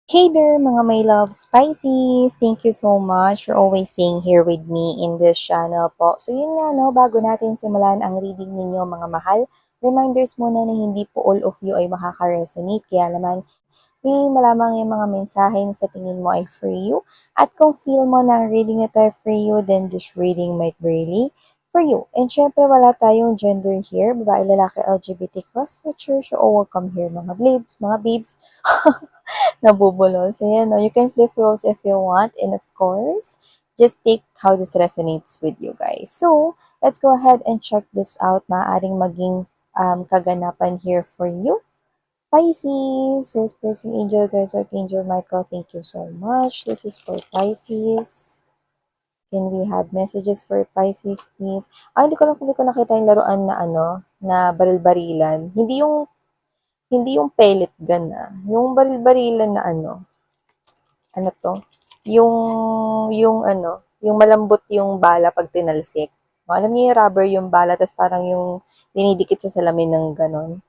Hey there, mga my love spices! Thank you so much for always staying here with me in this channel po. So yun nga no, bago natin simulan ang reading ninyo mga mahal, reminders muna na hindi po all of you ay makaka-resonate. Kaya naman piliin mo lamang yung mga mensahe na sa tingin mo ay for you. At kung feel mo na ang reading na tayo for you, then this reading might be really for you. And syempre, wala tayong gender here. Babae, lalaki, LGBT, cross, mature, so all welcome here, mga babes, nabubulol. So, yan, no? You can flip roles if you want. And of course, just take how this resonates with you guys. So, let's go ahead and check this out. Maaring maging kaganapan here for you. Pisces, Source Person Angel, guys, Archangel Michael, thank you so much. This is for Pisces. Can we have messages for Pisces, please? Hindi ko nakita yung laruan na na baril-barilan. Hindi yung pellet gun Yung baril-barilan na ano to? Yung, yung malambot yung bala pag tinalsik. Alam niyo yung rubber yung bala, tas parang yung dinidikit sa salamin ng ganon.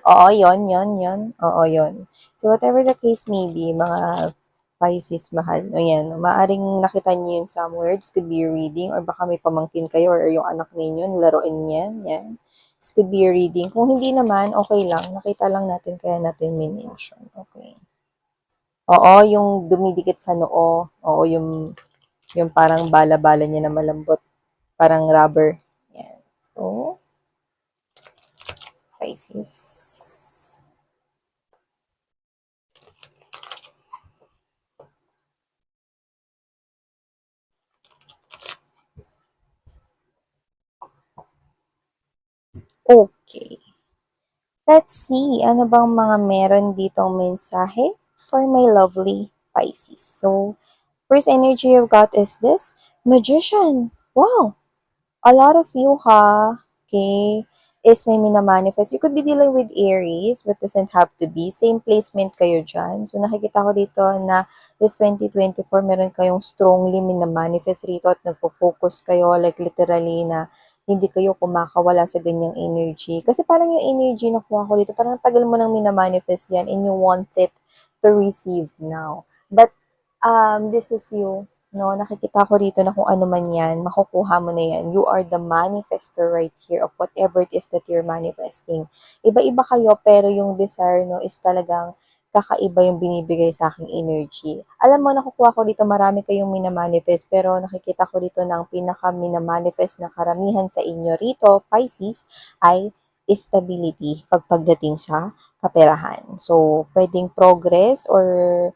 Oo, yon. Oo, yon. So, whatever the case may be, mga Pisces mahal, ayan, maaring nakita niyo yun some words, could be your reading, or baka may pamangkin kayo, or yung anak ninyo, laruin yan, yan. This could be your reading. Kung hindi naman, okay lang, nakita lang natin, kaya natin minention. Okay. Oo, yung dumidikit sa noo. Oo, yung parang bala-bala niya na malambot. Parang rubber. Yan. So, Pisces. Okay. Let's see, ano bang mga meron ditong mensahe for my lovely Pisces. So, first energy I've got is this, Magician. Wow! A lot of you okay, is may mina-manifest. You could be dealing with Aries, but doesn't have to be. Same placement kayo dyan. So, nakikita ko dito na this 2024, meron kayong strongly mina-manifest rito at nagpo-focus kayo, like literally na hindi kayo kumakawala sa ganyang energy. Kasi parang yung energy na kuha ko dito, parang tagal mo nang mina-manifest yan and you want it to receive now. But, this is you. No, nakikita ko rito na kung ano man yan, makukuha mo na yan. You are the manifester right here of whatever it is that you're manifesting. Iba-iba kayo, pero yung desire, no, is talagang kakaiba yung binibigay sa aking energy. Alam mo, nakukuha ko dito, marami kayong minamanifest, pero nakikita ko dito na ang pinaka-minamanifest na karamihan sa inyo rito, Pisces, ay stability pagdating sa kaperahan. So, pwedeng progress or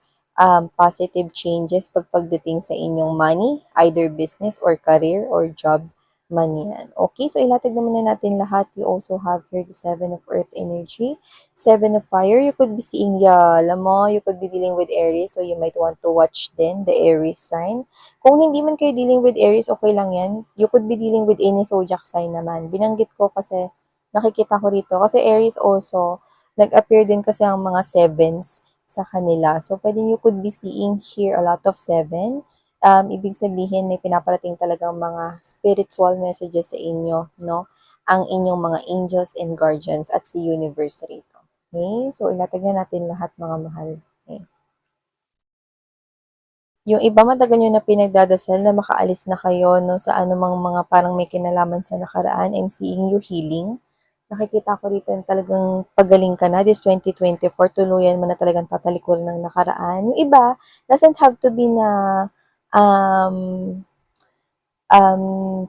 positive changes pagdating sa inyong money, either business or career or job man yan. Okay, so ilatag naman na natin lahat. You also have here the 7 of Earth energy, 7 of Fire. You could be seeing, alam mo, you could be dealing with Aries, so you might want to watch then the Aries sign. Kung hindi man kayo dealing with Aries, okay lang yan. You could be dealing with any zodiac sign naman. Binanggit ko kasi nakikita ko rito. Kasi Aries also, nag-appear din kasi ang mga sevens sa kanila. So, pwede you could be seeing here a lot of seven. Ibig sabihin, may pinaparating talagang mga spiritual messages sa inyo, no? Ang inyong mga angels and guardians at si universe rito. Okay? So, ilatag na natin lahat mga mahal. Okay? Yung iba matagal nyo na pinagdadasal na makaalis na kayo no, sa anumang mga parang may kinalaman sa nakaraan. I'm seeing you healing. Nakikita ko rito na talagang pagaling ka na this 2024, tuluyan mo na talagang tatalikuran ng nakaraan. Yung iba, doesn't have to be na um,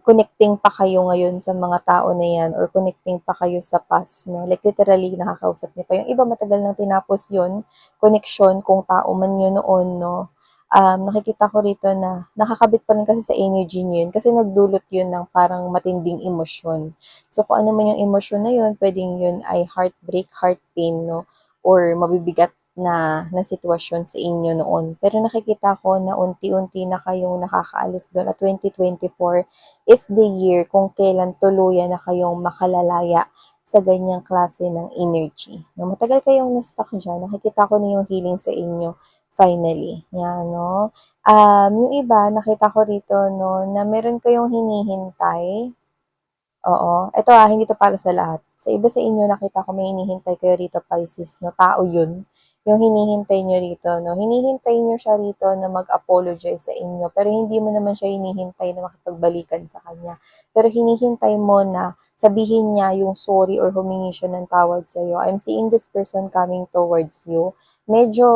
connecting pa kayo ngayon sa mga tao na yan or connecting pa kayo sa past, no? Like literally, nakakausap niyo pa. Yung iba matagal nang tinapos yun, connection, kung tao man yun noon, no? Nakikita ko rito na nakakabit pa rin kasi sa energy niyo yun kasi nagdulot yun ng parang matinding emosyon. So, kung ano man yung emosyon na yun, pwedeng yun ay heartbreak, heart pain, no? Or mabibigat na sitwasyon sa inyo noon. Pero nakikita ko na unti-unti na kayong nakakaalis doon at 2024 is the year kung kailan tuluyan na kayong makalalaya sa ganyang klase ng energy. Na matagal kayong na-stuck dyan, nakikita ko na yung healing sa inyo finally. Yan, no? Yung iba, nakita ko rito, no, na meron kayong hinihintay. Oo. Eto, hindi 'to para sa lahat. Sa iba sa inyo nakita ko may hinihintay kayo rito Pisces 'no, tao yun. Yung hinihintay niyo rito 'no, hinihintay niyo siya rito na mag-apologize sa inyo, pero hindi mo naman siya hinihintay na makipagbalikan sa kanya. Pero hinihintay mo na sabihin niya yung sorry or humingi siya ng tawad sa'yo. I'm seeing this person coming towards you. Medyo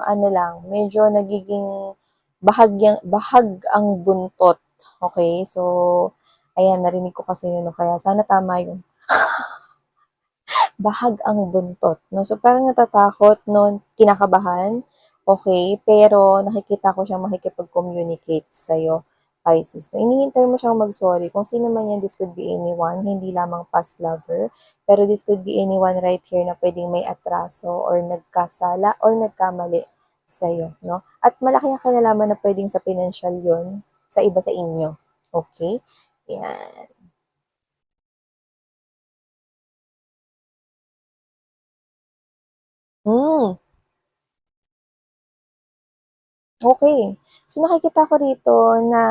ano lang, medyo nagiging bahag ang buntot, okey? So, ayan, narinig ko kasi yun 'no, kaya sana tama yun. Bahag ang buntot 'no, so parang natatakot 'no, kinakabahan, okey, pero nakikita ko siyang makikipag-communicate sa'yo, Pisces 'no. Hinihintay mo siyang mag-sorry kung sino man yan, this could be anyone, hindi lamang past lover, pero this could be anyone right here na puwedeng may atraso or nagkasala or nagkamali sa'yo 'no. At malaki ang kinalaman na puwedeng sa pinansiyal yun, sa iba sa inyo, okey? Yan. Hmm. Okay. So, nakikita ko rito na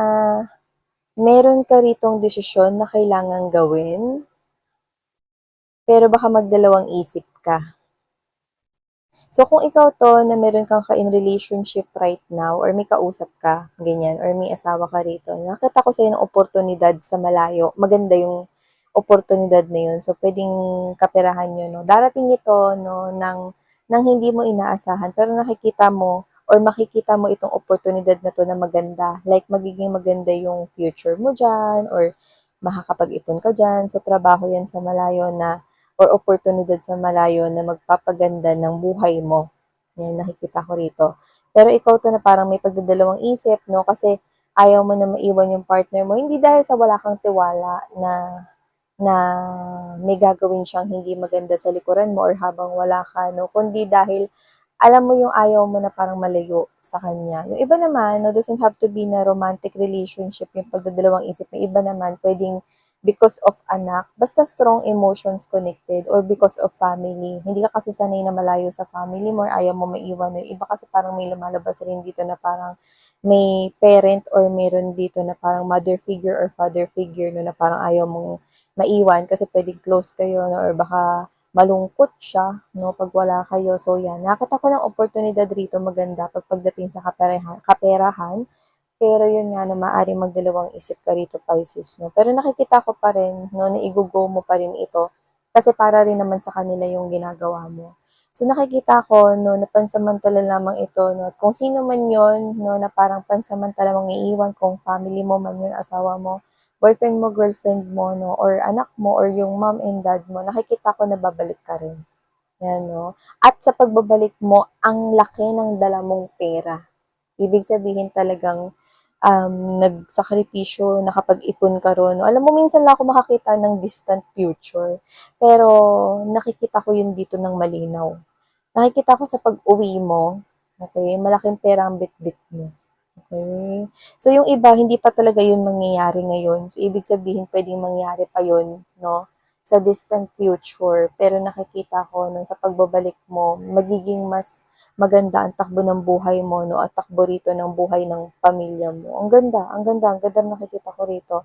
meron ka ritong desisyon na kailangang gawin, pero baka magdalawang isip ka. So, kung ikaw 'to na meron kang ka-in relationship right now or may kausap ka, ganyan, or may asawa ka rito, nakita ko sa'yo ng oportunidad sa malayo, maganda yung oportunidad na yun. So, puwedeng kaperahan yun 'no. Darating ito 'no ng hindi mo inaasahan pero nakikita mo or makikita mo itong oportunidad na 'to na maganda. Like magiging maganda yung future mo diyan or makakapag-ipon ka diyan. So, trabaho yan sa malayo na or oportunidad sa malayo na magpapaganda ng buhay mo. Yan, nakikita ko rito. Pero ikaw 'to na parang may pagdadalawang isip 'no, kasi ayaw mo na maiwan yung partner mo, hindi dahil sa wala kang tiwala na na may gagawin siyang hindi maganda sa likuran mo or habang wala ka 'no, kundi dahil alam mo yung ayaw mo na parang malayo sa kanya. Yung iba naman 'no, doesn't have to be na romantic relationship yung pagdadalawang isip, yung iba naman puwedeng because of anak, basta strong emotions connected or because of family. Hindi ka kasi sanay na malayo sa family mo or ayaw mo maiwan. Yung iba kasi parang may lumalabas rin dito na parang may parent or meron dito na parang mother figure or father figure 'no, na parang ayaw mong maiwan kasi puwedeng close kayo 'no or baka malungkot siya 'no, 'pag wala kayo. So 'yan, nakakita ko ng oportunidad rito maganda 'pag pagdating sa kaperahan, pero yun nga 'no, maaaring magdalawang isip ka rito Pisces 'no. Pero nakikita ko pa rin 'no, na igo-go mo pa rin ito, kasi para rin naman sa kanila yung ginagawa mo. So nakikita ko 'no, na pansamantala lamang ito 'no, at kung sino man yun 'no, na parang pansamantala mong iiwan, kung family mo man yun, asawa mo, boyfriend mo, girlfriend mo 'no, or anak mo or yung mom and dad mo, nakikita ko na babalik ka rin, 'yan 'no. At sa pagbabalik mo, ang laki ng dala mong pera. Ibig sabihin talagang, nagsakripisyo, nakapag-ipon ka ro'n 'no. Alam mo minsan lang ako makakita ng distant future, pero nakikita ko 'yun dito ng malinaw. Nakikita ko sa pag-uwi mo, okey, malaking pera ang bitbit mo, okey. So, yung iba hindi pa talaga yun mangyayari ngayon. So, ibig sabihin puwedeng mangyari pa yun 'no, sa distant future. Pero nakikita ko 'no, sa pagbabalik mo magiging mas maganda ang takbo ng buhay mo 'no, at takbo rito ng buhay ng pamilya mo. Ang ganda, ang ganda, ang ganda ng nakikita ko rito.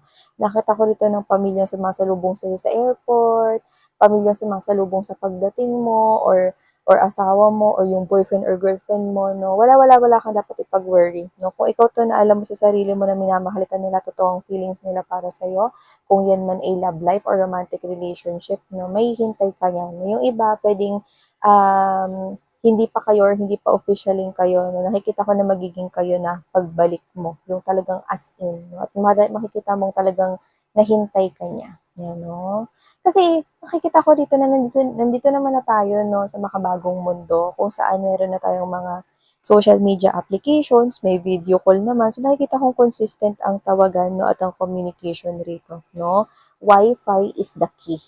Nakita ko rito ng pamilyang sumasalubong sa'yo sa airport, pamilyang sumasalubong sa pagdating mo or asawa mo or yung boyfriend or girlfriend mo 'no, wala kang dapat ipag-worry 'no. Kung ikaw 'to na alam mo sa sarili mo na minamahal ka nila, totoong feelings nila para sa'yo, kung yan man ay love life or romantic relationship 'no, mahihintay ka niyan. Yung iba puwedeng, hindi pa kayo or hindi pa officially kayo 'no, nakikita ko na magiging kayo na pagbalik mo, yung talagang as in 'no, at makikita mong talagang nahintay ka niya, 'yan 'no. Kasi nakikita ko dito na nandito nandito naman na tayo 'no, sa makabagong mundo kung saan meron na tayong mga social media applications, may video call naman. So, nakikita kong consistent ang tawagan 'no, at ang communication rito 'no. Wi-Fi is the key.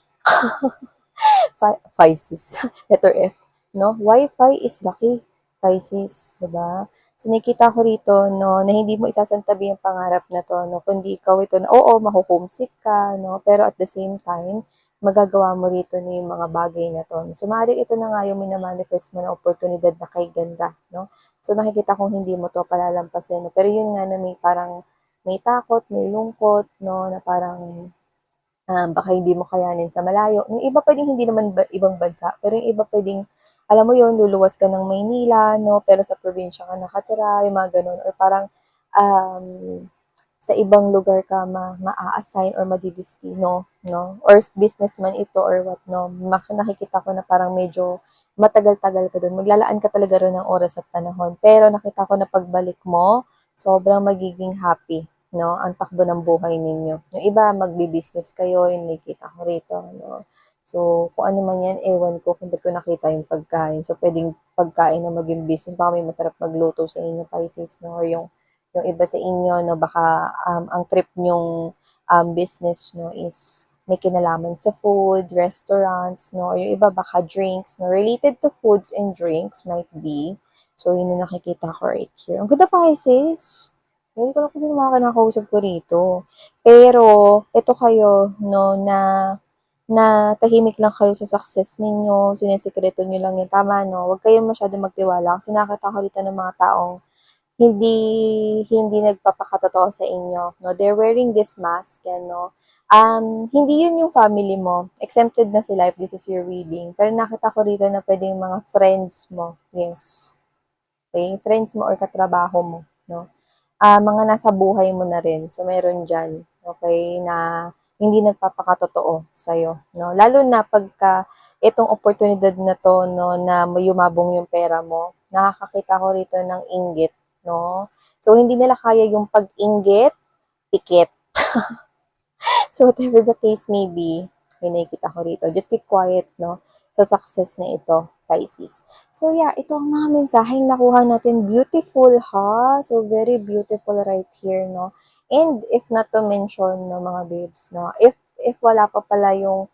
Pisces, letter F 'no. Wi-Fi is the key, Pisces, 'di ba? So, nakikita ko rito 'no, na hindi mo isasantabi yung pangarap na 'to 'no, kundi ikaw ito na oo, maho-homesick ka 'no, pero at the same time, magagawa mo rito na yung mga bagay na 'to. So, maaaring ito na nga yung mina-manifest mo na oportunidad na kay ganda 'no. So, nakikita kong hindi mo 'to palalampasin 'no, pero yun nga na may parang may takot, may lungkot 'no, na parang baka hindi mo kayanin sa malayo. Yung iba puwedeng hindi naman ibang bansa, pero yung iba puwedeng, alam mo yun, luluwas ka ng Maynila 'no, pero sa probinsya ka nakatira, yung mga gano'n or parang, um, sa ibang lugar ka maa-assign or madidestino 'no, or businessman ito or what 'no, nakikita ko na parang medyo matagal-tagal ka dun, maglalaan ka talaga ron ng oras at panahon. Pero nakita ko na pagbalik mo, sobrang magiging happy 'no, ang takbo ng buhay ninyo. Yung iba magbi-business kayo, yung nakikita ko rito 'no. So, kung ano man 'yan, ewan ko kung ba't ko nakita yung pagkain. So, puwedeng pagkain na maging business, baka may masarap magluto sa inyo Pisces 'no, or yung iba sa inyo 'no, baka, ang trip niyong, business 'no is may kinalaman sa food, restaurants 'no, or yung iba baka drinks 'no, related to foods and drinks might be. So, yun yung nakikita ko right here. Ang ganda Pisces. Ewan ko lang kung sino mga kinakausap ko rito. Pero eto kayo 'no, na na tahimik lang kayo sa success ninyo, sinisikreto niyo lang yung tama 'no, huwag kayong masyadong magtiwala kasi nakakita ko dito ng mga taong hindi hindi nagpapakatotoo sa inyo 'no. They're wearing this mask ano. Hindi yun yung family mo, exempted na sila if this is your reading. Pero nakita ko rito na puwedeng mga friends mo, yes. Okey, friends mo or katrabaho mo 'no. Mga nasa buhay mo na rin. So, meron diyan, okey, na hindi nagpapakatotoo sa'yo 'no. Lalo na pagka itong oportunidad na 'to 'no, na yumabong yung pera mo, nakakakita ko rito ng inggit 'no. So, hindi nila kaya yung pag-inggit, pikit. So, whatever the case may be, may nakikita ko rito. Just keep quiet 'no, sa success na ito, Pisces. So, yeah, ito ang mga mensaheng nakuha natin. Beautiful ha? So, very beautiful right here 'no. And if not to mention 'no, mga babes 'no, if wala pa pala yung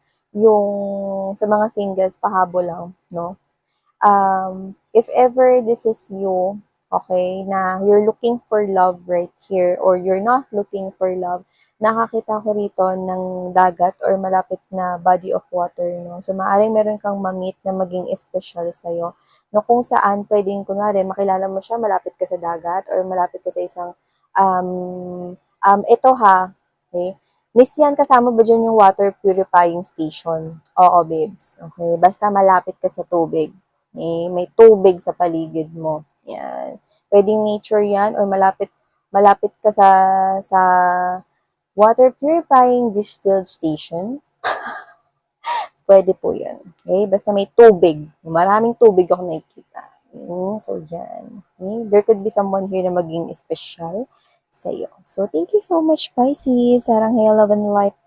sa mga singles, pahabol lang 'no. If ever this is you, okay, na you're looking for love right here or you're not looking for love, nakakita ko rito ng dagat or malapit na body of water, no? So, maaaring meron kang ma-meet na maging espesyal sa'yo, no? Kung saan pwedeng, kunwari, makilala mo siya, malapit ka sa dagat or malapit ka sa isang, ito ha, okay? Miss yan, kasama ba dyan yung water purifying station? Oo, babes. Okay, basta malapit ka sa tubig. May tubig sa paligid mo. Yan. Pwedeng nature yan or malapit malapit ka sa water purifying distilled station. Pwede po yun. Okay? Basta may tubig. Maraming tubig ako nakikita. So, yan. Okay? There could be someone here na maging special sa'yo. So, thank you so much, Pisces. Sarang Hail, Love, and Light.